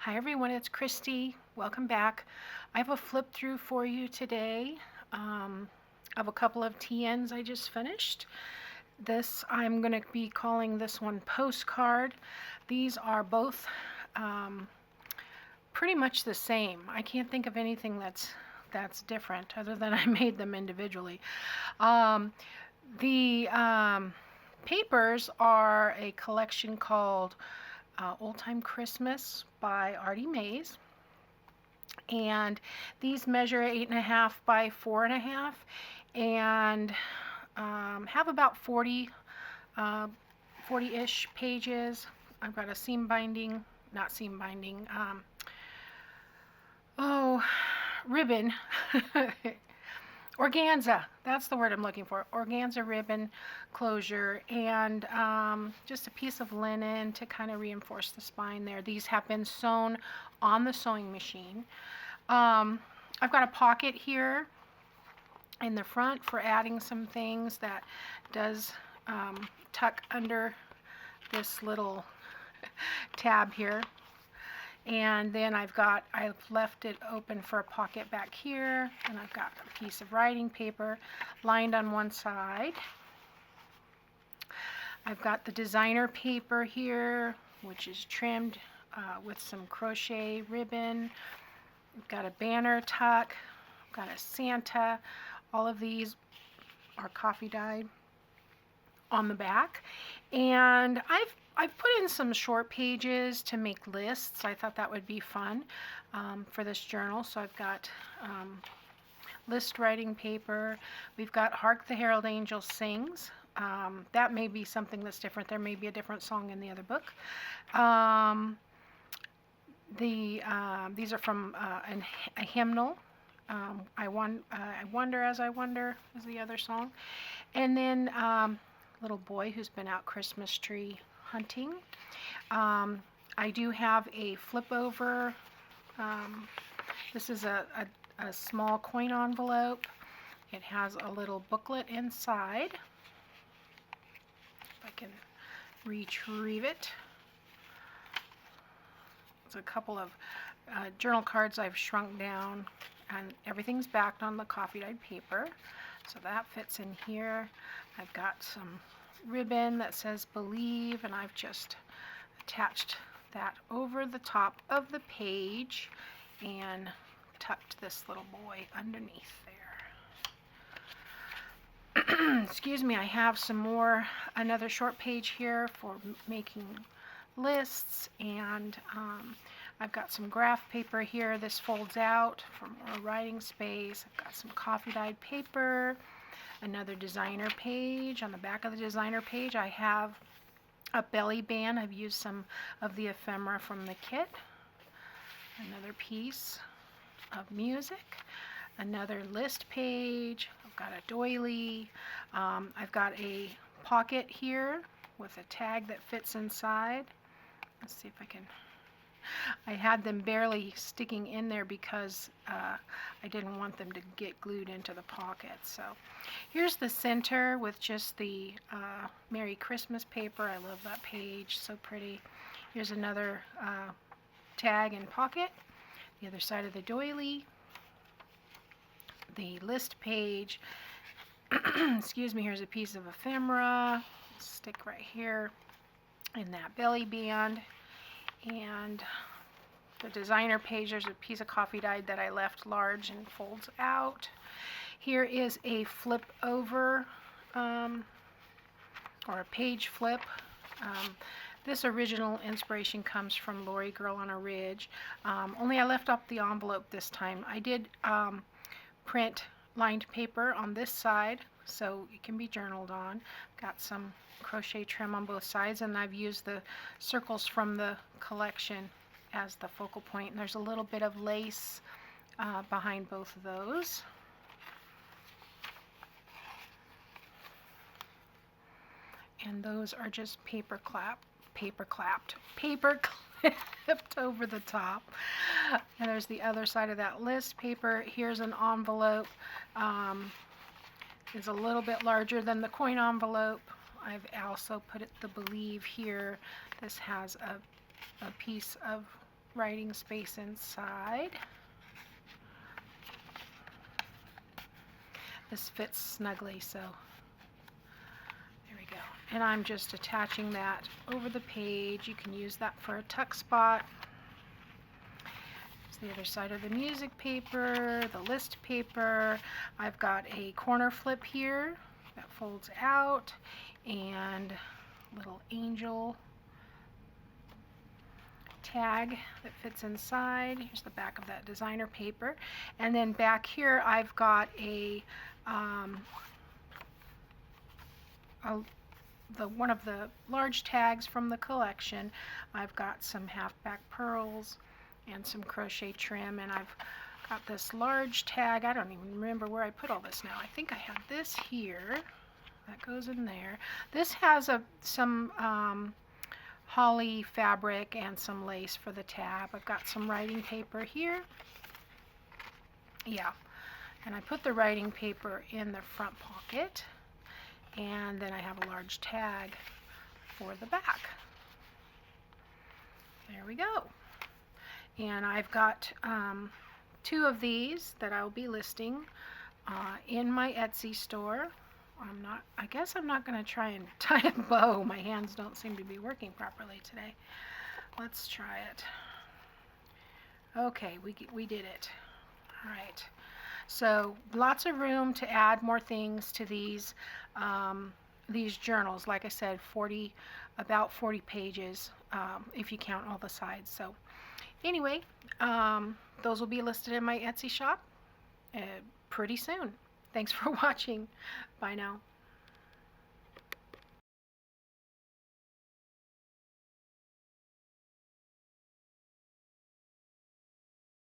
Hi everyone, it's Kristi. Welcome back. I have a flip through for you today of a couple of TNs I just finished. I'm going to be calling this one Postcard. These are both pretty much the same. I can't think of anything that's different other than I made them individually. The papers are a collection called Old Time Christmas by Artymaze, and these measure 8.5 by 4.5 and have about 40-ish pages. I've got a seam binding, not seam binding, ribbon. Organza, that's the word I'm looking for. Organza ribbon closure, and just a piece of linen to kind of reinforce the spine there. These have been sewn on the sewing machine. I've got a pocket here in the front for adding some things that does tuck under this little tab here. And then I've left it open for a pocket back here, and I've got a piece of writing paper lined on one side. I've got the designer paper here, which is trimmed with some crochet ribbon. I've got a banner tuck, I've got a Santa. All of these are coffee dyed on the back, and I've put in some short pages to make lists. I thought that would be fun for this journal. So I've got list writing paper. We've got Hark the Herald Angels Sings. That may be something that's different. There may be a different song in the other book. These are from a hymnal. I Wonder as I Wonder is the other song. And then little boy who's been out Christmas tree hunting. I do have a flip over. This is a small coin envelope. It has a little booklet inside. If I can retrieve it. It's a couple of journal cards I've shrunk down, and everything's backed on the coffee dyed paper. So that fits in here. I've got some ribbon that says Believe, and I've just attached that over the top of the page and tucked this little boy underneath there. Excuse me, I have another short page here for making lists, and I've got some graph paper here. This folds out for more writing space. I've got some coffee dyed paper, another designer page. On the back of the designer page I have a belly band. I've used some of the ephemera from the kit. Another piece of music, another list page. I've got a doily. I've got a pocket here with a tag that fits inside. Let's see if I can. I had them barely sticking in there because I didn't want them to get glued into the pocket. So here's the center with just the Merry Christmas paper. I love that page, so pretty. Here's another tag and pocket. The other side of the doily. The list page. Excuse me, here's a piece of ephemera. Stick right here in that belly band. And the designer page, there's a piece of coffee dyed that I left large and folds out. Here is a flip over or a page flip. This original inspiration comes from Lori Girl on a Ridge. Only I left off the envelope this time. I did print lined paper on this side so it can be journaled on. Got some crochet trim on both sides, and I've used the circles from the collection as the focal point. And there's a little bit of lace behind both of those. And those are just paper clipped over the top. And there's the other side of that list paper. Here's an envelope. It's a little bit larger than the coin envelope. I've also put the Believe here. This has a piece of writing space inside. This fits snugly, so there we go. And I'm just attaching that over the page. You can use that for a tuck spot. It's the other side of the music paper, the list paper. I've got a corner flip here that folds out, and a little angel tag that fits inside. Here's the back of that designer paper. And then back here I've got one of the large tags from the collection. I've got some half-back pearls and some crochet trim, and I've got this large tag. I don't even remember where I put all this now. I think I have this here. That goes in there. This has some holly fabric and some lace for the tab. I've got some writing paper here. Yeah, and I put the writing paper in the front pocket, and then I have a large tag for the back. There we go. And I've got 2 of these that I'll be listing in my Etsy store. I guess I'm not going to try and tie a bow. My hands don't seem to be working properly today. Let's try it. Okay, we did it. All right. So lots of room to add more things to these journals. Like I said, about 40 pages if you count all the sides. So anyway, those will be listed in my Etsy shop pretty soon. Thanks for watching. Bye now.